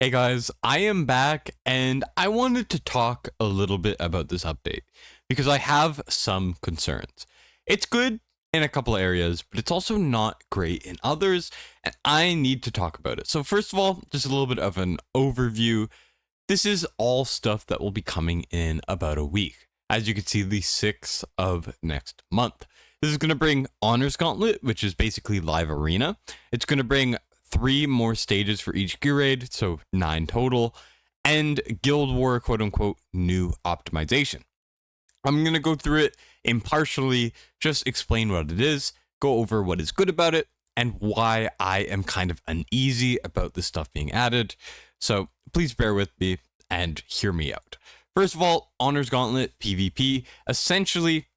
Hey guys, I am back and I wanted to talk a little bit about this update because I have some concerns. It's good in a couple areas, but it's also not great in others, and I need to talk about it. So, first of all, just a little bit of an overview. This is all stuff that will be coming in about a week. As you can see, the 6th of next month. This is going to bring Honors Gauntlet, which is basically live arena. It's going to bring 3 more stages for each gear raid, so 9 total, and Guild War quote unquote new optimization. I'm going to go through it impartially, just explain what it is, go over what is good about it, and why I am kind of uneasy about this stuff being added. So please bear with me and hear me out. First of all, Honors Gauntlet PvP. Essentially,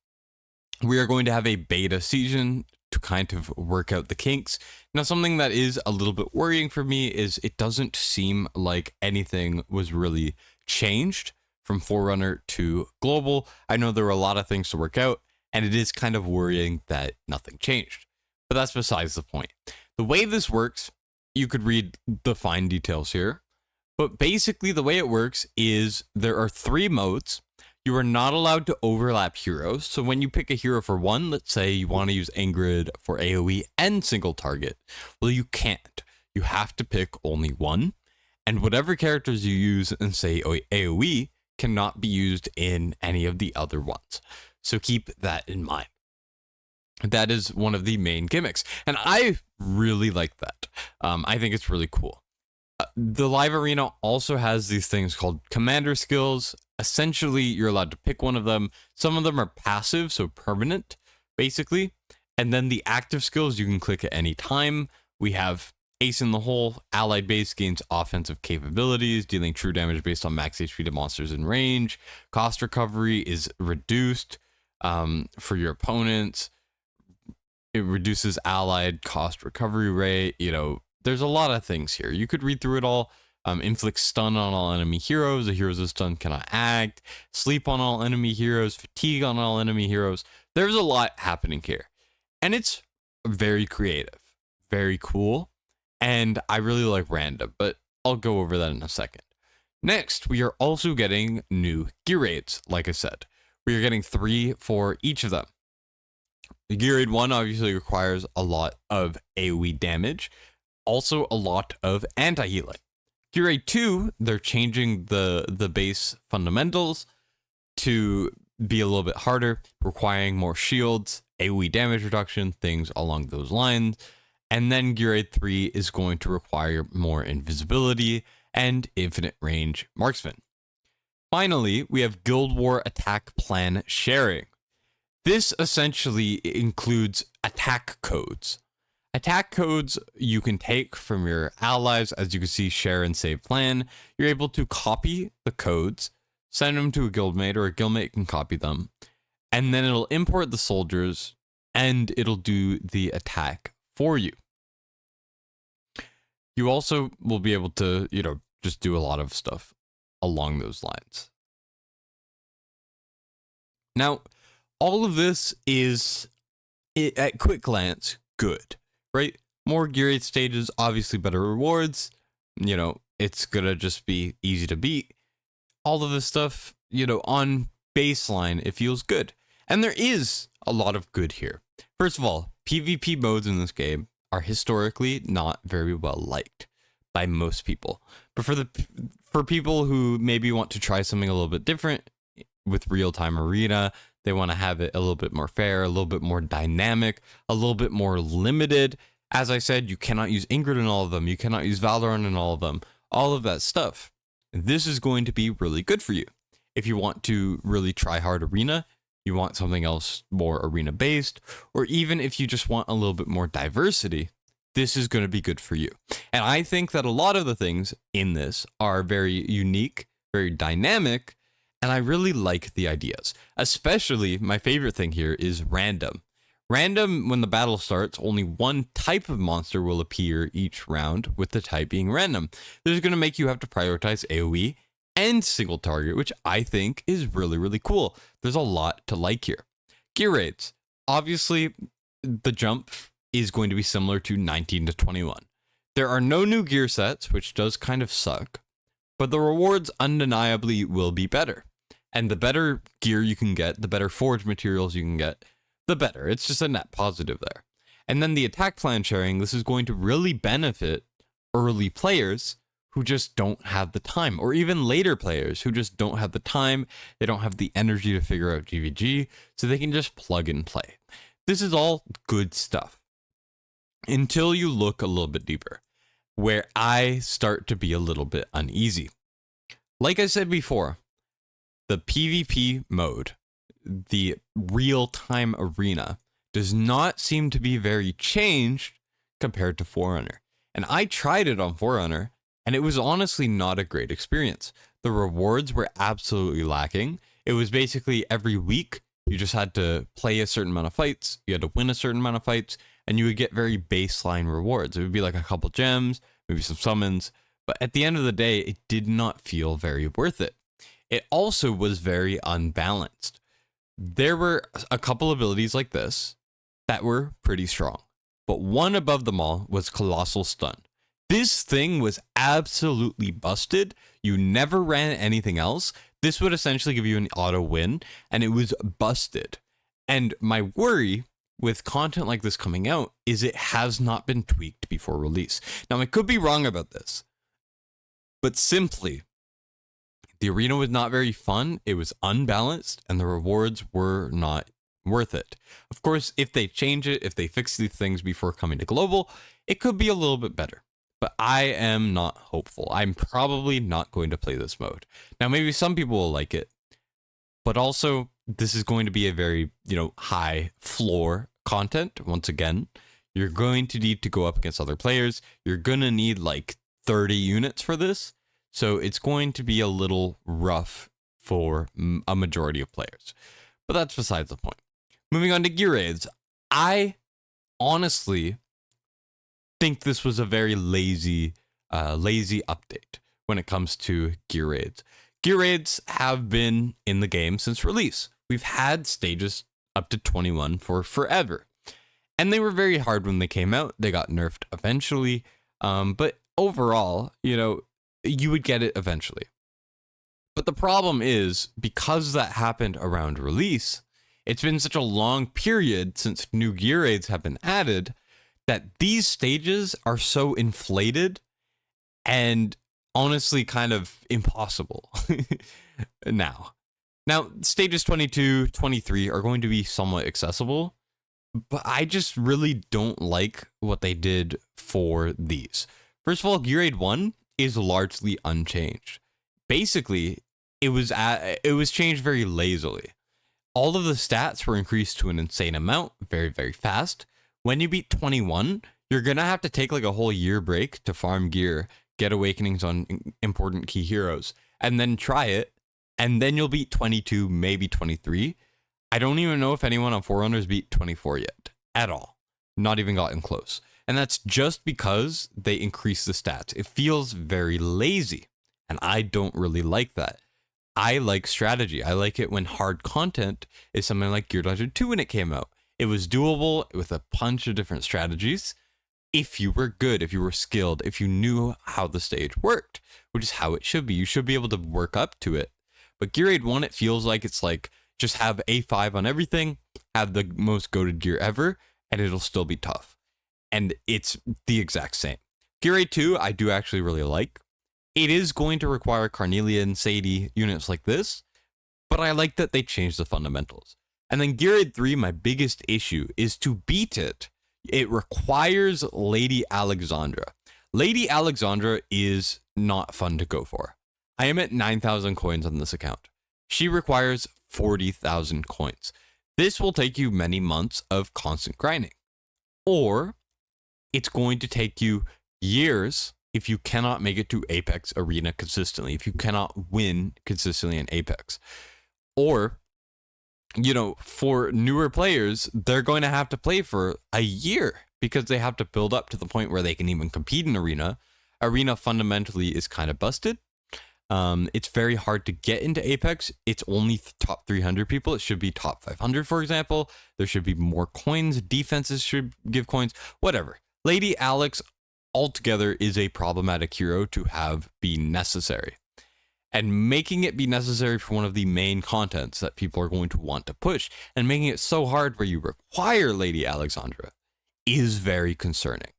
we are going to have a beta season to kind of work out the kinks. Now, something that is a little bit worrying for me is it doesn't seem like anything was really changed from Forerunner to Global. I know there were a lot of things to work out, and it is kind of worrying that nothing changed. But that's besides the point. The way this works, you could read the fine details here, but basically the way it works is there are 3 modes. You are not allowed to overlap heroes. So when you pick a hero for one, let's say you want to use Ingrid for AoE and single target, well, you can't. You have to pick only one. And whatever characters you use in, say, AoE cannot be used in any of the other ones. So keep that in mind. That is one of the main gimmicks. And I really like that. I think it's really cool. The live arena also has these things called commander skills. Essentially, you're allowed to pick one of them. Some of them are passive, so permanent, basically. And then the active skills you can click at any time. We have Ace in the Hole. Allied base gains offensive capabilities, dealing true damage based on max HP to monsters in range. Cost recovery is reduced for your opponents. It reduces allied cost recovery rate. There's a lot of things here. You could read through it all. Inflict stun on all enemy heroes. The heroes with stun cannot act. Sleep on all enemy heroes. Fatigue on all enemy heroes. There's a lot happening here. And it's very creative. Very cool. And I really like random, but I'll go over that in a second. Next, we are also getting new gear raids, like I said. We are getting 3 for each of them. The gear raid 1 obviously requires a lot of AoE damage. Also a lot of anti-healing. Gear raid 2, they're changing the base fundamentals to be a little bit harder, requiring more shields, AoE damage reduction, things along those lines. And then Gear raid 3 is going to require more invisibility and infinite range marksman. Finally, we have Guild War attack plan sharing. This essentially includes attack codes. Attack codes you can take from your allies. As you can see, share and save plan. You're able to copy the codes, send them to a guildmate, or a guildmate can copy them, and then it'll import the soldiers and it'll do the attack for you. You also will be able to, just do a lot of stuff along those lines. Now, all of this is, at quick glance, good. Right? More gear raid stages, obviously better rewards. It's gonna just be easy to beat. All of this stuff, on baseline, it feels good. And there is a lot of good here. First of all, PvP modes in this game are historically not very well liked by most people. But for people who maybe want to try something a little bit different with real-time arena, they want to have it a little bit more fair, a little bit more dynamic, a little bit more limited. As I said, you cannot use Ingrid in all of them. You cannot use Valorant in all of them. All of that stuff. This is going to be really good for you. If you want to really try hard arena, you want something else more arena based, or even if you just want a little bit more diversity, this is going to be good for you. And I think that a lot of the things in this are very unique, very dynamic, and I really like the ideas. Especially, my favorite thing here is random. Random, when the battle starts, only one type of monster will appear each round, with the type being random. This is going to make you have to prioritize AoE and single target, which I think is really, really cool. There's a lot to like here. Gear raids. Obviously, the jump is going to be similar to 19 to 21. There are no new gear sets, which does kind of suck, but the rewards undeniably will be better. And the better gear you can get, the better forge materials you can get, the better. It's just a net positive there. And then the attack plan sharing, this is going to really benefit early players who just don't have the time, or even later players who just don't have the time, they don't have the energy to figure out GvG, so they can just plug and play. This is all good stuff. Until you look a little bit deeper, where I start to be a little bit uneasy. Like I said before, the PvP mode, the real-time arena, does not seem to be very changed compared to Forerunner. And I tried it on Forerunner, and it was honestly not a great experience. The rewards were absolutely lacking. It was basically every week, you just had to play a certain amount of fights, you had to win a certain amount of fights, and you would get very baseline rewards. It would be like a couple gems, maybe some summons, but at the end of the day, it did not feel very worth it. It also was very unbalanced. There were a couple abilities like this that were pretty strong, but one above them all was Colossal Stun. This thing was absolutely busted. You never ran anything else. This would essentially give you an auto win, and it was busted. And my worry with content like this coming out is it has not been tweaked before release. Now, I could be wrong about this, but simply, the arena was not very fun, it was unbalanced, and the rewards were not worth it. Of course, if they change it, if they fix these things before coming to global, it could be a little bit better. But I am not hopeful. I'm probably not going to play this mode. Now, maybe some people will like it, but also this is going to be a very, high floor content. Once again, you're going to need to go up against other players. You're going to need like 30 units for this. So it's going to be a little rough for a majority of players. But that's besides the point. Moving on to gear raids. I honestly think this was a very lazy update when it comes to gear raids. Gear raids have been in the game since release. We've had stages up to 21 for forever. And they were very hard when they came out. They got nerfed eventually. But overall, you would get it eventually. But the problem is, because that happened around release, it's been such a long period since new gear raids have been added that these stages are so inflated and honestly kind of impossible now. Now, stages 22, 23 are going to be somewhat accessible, but I just really don't like what they did for these. First of all, Gear Raid 1 is largely unchanged. Basically, it was changed very lazily. All of the stats were increased to an insane amount, very, very fast. When you beat 21, you're going to have to take like a whole year break to farm gear, get awakenings on important key heroes, and then try it. And then you'll beat 22, maybe 23. I don't even know if anyone on Forerunners beat 24 yet, at all. Not even gotten close. And that's just because they increase the stats. It feels very lazy, and I don't really like that. I like strategy. I like it when hard content is something like Gear Dungeon 2 when it came out. It was doable with a bunch of different strategies. If you were good, if you were skilled, if you knew how the stage worked, which is how it should be. You should be able to work up to it. But Gear Raid 1, it feels like it's like, just have A5 on everything, have the most goated gear ever, and it'll still be tough. And it's the exact same. Gear Raid 2, I do actually really like. It is going to require Carnelian, Sadie, units like this, but I like that they changed the fundamentals. And then Gear Raid 3, my biggest issue is to beat it. It requires Lady Alexandra. Lady Alexandra is not fun to go for. I am at 9,000 coins on this account. She requires 40,000 coins. This will take you many months of constant grinding. Or it's going to take you years if you cannot make it to Apex Arena consistently, if you cannot win consistently in Apex. Or, for newer players, they're going to have to play for a year because they have to build up to the point where they can even compete in Arena. Arena fundamentally is kind of busted. It's very hard to get into Apex. It's only top 300 people. It should be top 500, for example. There should be more coins. Defenses should give coins. Whatever. Lady Alex altogether is a problematic hero to have be necessary. And making it be necessary for one of the main contents that people are going to want to push, and making it so hard where you require Lady Alexandra, is very concerning.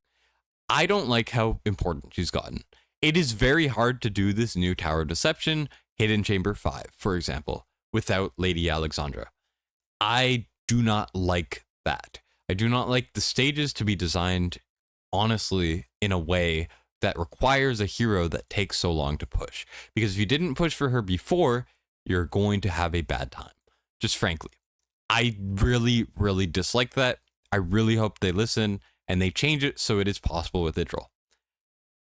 I don't like how important she's gotten. It is very hard to do this new Tower of Deception, Hidden Chamber 5, for example, without Lady Alexandra. I do not like that. I do not like the stages to be designed, honestly, in a way that requires a hero that takes so long to push. Because if you didn't push for her before, you're going to have a bad time. Just frankly. I really, really dislike that. I really hope they listen and they change it so it is possible with Idril.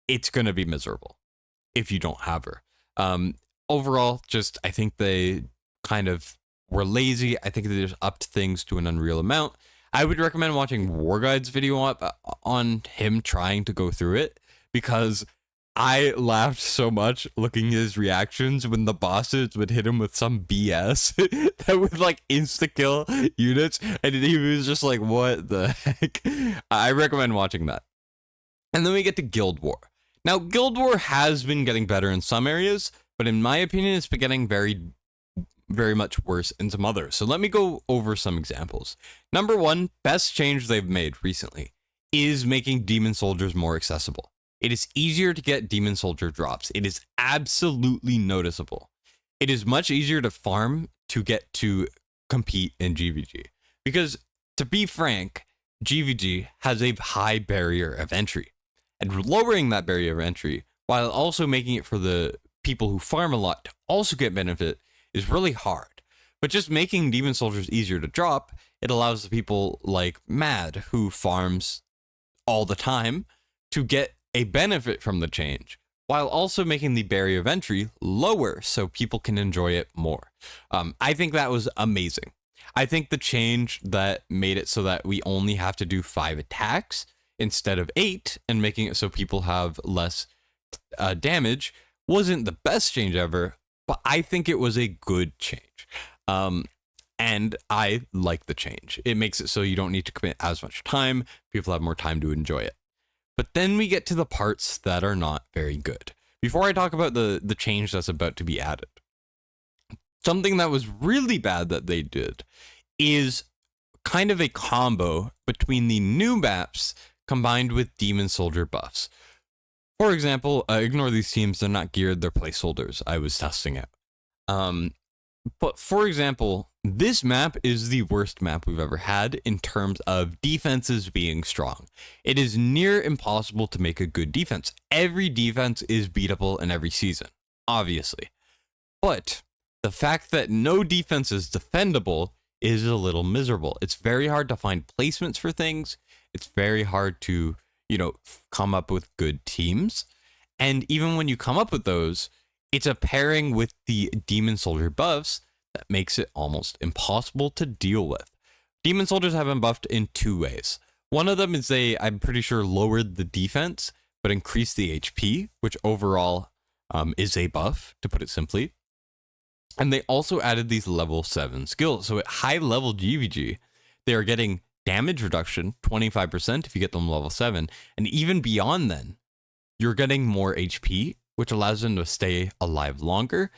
It's going to be miserable if you don't have her. Overall, just I think they kind of were lazy. I think they just upped things to an unreal amount. I would recommend watching War Guide's video on him trying to go through it, because I laughed so much looking at his reactions when the bosses would hit him with some BS that would like insta-kill units, and he was just like, what the heck? I recommend watching that. And then we get to Guild War. Now, Guild War has been getting better in some areas, but in my opinion, it's been getting very, very much worse in some others. So let me go over some examples. Number one, best change they've made recently is making Demon Soldiers more accessible. It is easier to get Demon Soldier drops. It is absolutely noticeable. It is much easier to farm to get to compete in GvG. Because, to be frank, GvG has a high barrier of entry. And lowering that barrier of entry, while also making it for the people who farm a lot to also get benefit, is really hard. But just making Demon Soldiers easier to drop, it allows the people like Mad, who farms all the time, to get a benefit from the change, while also making the barrier of entry lower so people can enjoy it more. I think that was amazing. I think the change that made it so that we only have to do 5 attacks instead of 8, and making it so people have less damage, wasn't the best change ever, but I think it was a good change. And I like the change. It makes it so you don't need to commit as much time. People have more time to enjoy it. But then we get to the parts that are not very good. Before I talk about the change that's about to be added, something that was really bad that they did is kind of a combo between the new maps combined with Demon Soldier buffs. For example, ignore these teams, they're not geared, they're placeholders I was testing out. But for example, this map is the worst map we've ever had in terms of defenses being strong. It is near impossible to make a good defense. Every defense is beatable in every season, obviously. But the fact that no defense is defendable is a little miserable. It's very hard to find placements for things. It's very hard to, come up with good teams. And even when you come up with those, it's a pairing with the Demon Soldier buffs that makes it almost impossible to deal with. Demon Soldiers have been buffed in 2 ways. One of them is I'm pretty sure, lowered the defense, but increased the HP, which overall is a buff, to put it simply. And they also added these level 7 skills. So at high level GvG, they are getting damage reduction, 25% if you get them level 7. And even beyond then, you're getting more HP, which allows them to stay alive longer.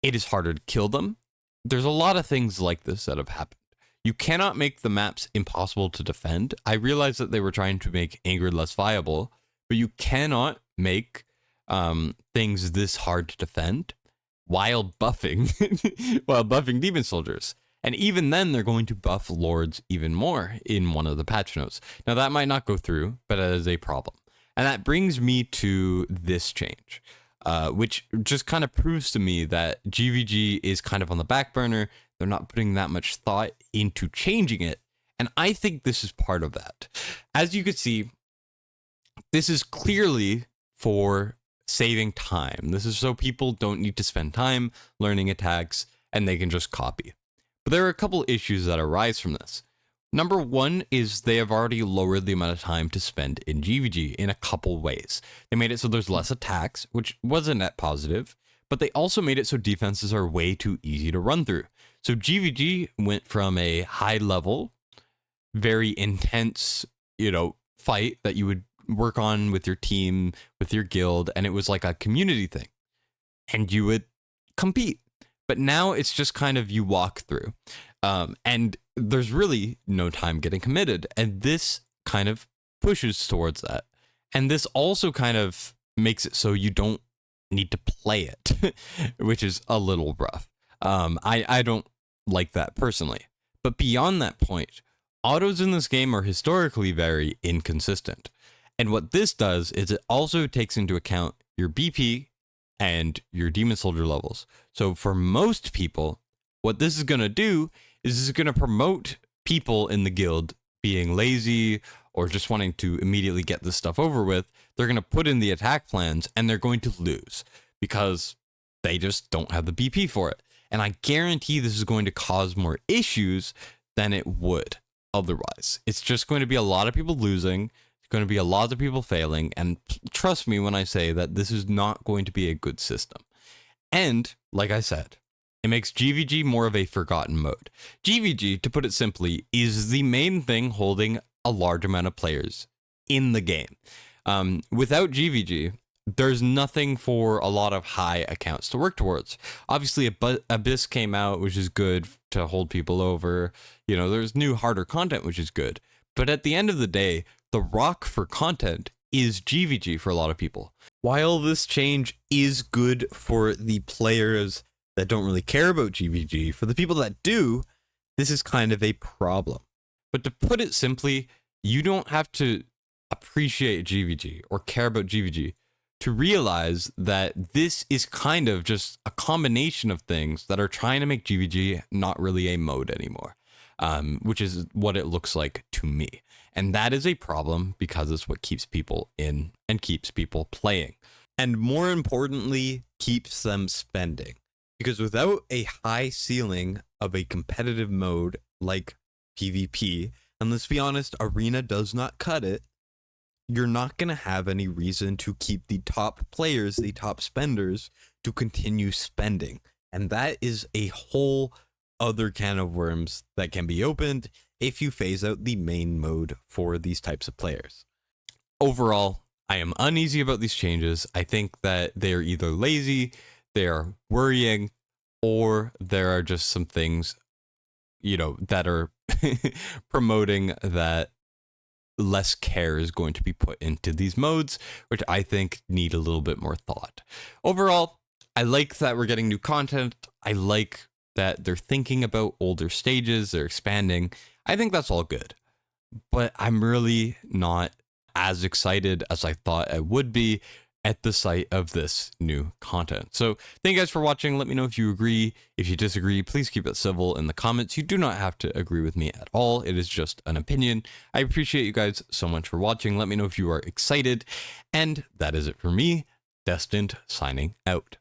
It is harder to kill them. There's a lot of things like this that have happened. You cannot make the maps impossible to defend. I realized that they were trying to make Angry less viable, but you cannot make things this hard to defend while buffing Demon Soldiers. And even then, they're going to buff Lords even more in one of the patch notes. Now, that might not go through, but that is a problem. And that brings me to this change, which just kind of proves to me that GvG is kind of on the back burner. They're not putting that much thought into changing it. And I think this is part of that. As you can see, this is clearly for saving time. This is so people don't need to spend time learning attacks and they can just copy. But there are a couple issues that arise from this. Number one is they have already lowered the amount of time to spend in GvG in a couple ways. They made it so there's less attacks, which was a net positive, but they also made it so defenses are way too easy to run through. So GvG went from a high level, very intense, fight that you would work on with your team, with your guild, and it was like a community thing, and you would compete. But now it's just kind of you walk through, and there's really no time getting committed, and this kind of pushes towards that. And this also kind of makes it so you don't need to play it, which is a little rough. I don't like that personally. But beyond that point, autos in this game are historically very inconsistent. And what this does is it also takes into account your BP and your demon soldier levels. So for most people, what this is going to do is this is going to promote people in the guild being lazy or just wanting to immediately get this stuff over with. They're going to put in the attack plans and they're going to lose because they just don't have the BP for it. And I guarantee this is going to cause more issues than it would otherwise. It's just going to be a lot of people losing. It's going to be a lot of people failing. And trust me when I say that this is not going to be a good system. And like I said, it makes GvG more of a forgotten mode. GvG, to put it simply, is the main thing holding a large amount of players in the game. Without GvG, there's nothing for a lot of high accounts to work towards. Obviously, Abyss came out, which is good to hold people over. You know, there's new, harder content, which is good. But at the end of the day, the rock for content is GvG for a lot of people. While this change is good for the players that don't really care about GvG, for the people that do, this is kind of a problem. But to put it simply, you don't have to appreciate GvG or care about GvG to realize that this is kind of just a combination of things that are trying to make GvG not really a mode anymore, which is what it looks like to me. And that is a problem because it's what keeps people in and keeps people playing. And more importantly, keeps them spending. Because without a high ceiling of a competitive mode like PvP, and let's be honest, Arena does not cut it, you're not going to have any reason to keep the top players, the top spenders, to continue spending. And that is a whole other can of worms that can be opened if you phase out the main mode for these types of players. Overall, I am uneasy about these changes. I think that they are either lazy, they are worrying, or there are just some things, you know, that are promoting that less care is going to be put into these modes, which I think need a little bit more thought. Overall, I like that we're getting new content. I like that they're thinking about older stages, they're expanding. I think that's all good. But I'm really not as excited as I thought I would be at the sight of this new content. So thank you guys for watching. Let me know if you agree. If you disagree, please keep it civil in the comments. You do not have to agree with me at all. It is just an opinion. I appreciate you guys so much for watching. Let me know if you are excited. And that is it for me, Destined, signing out.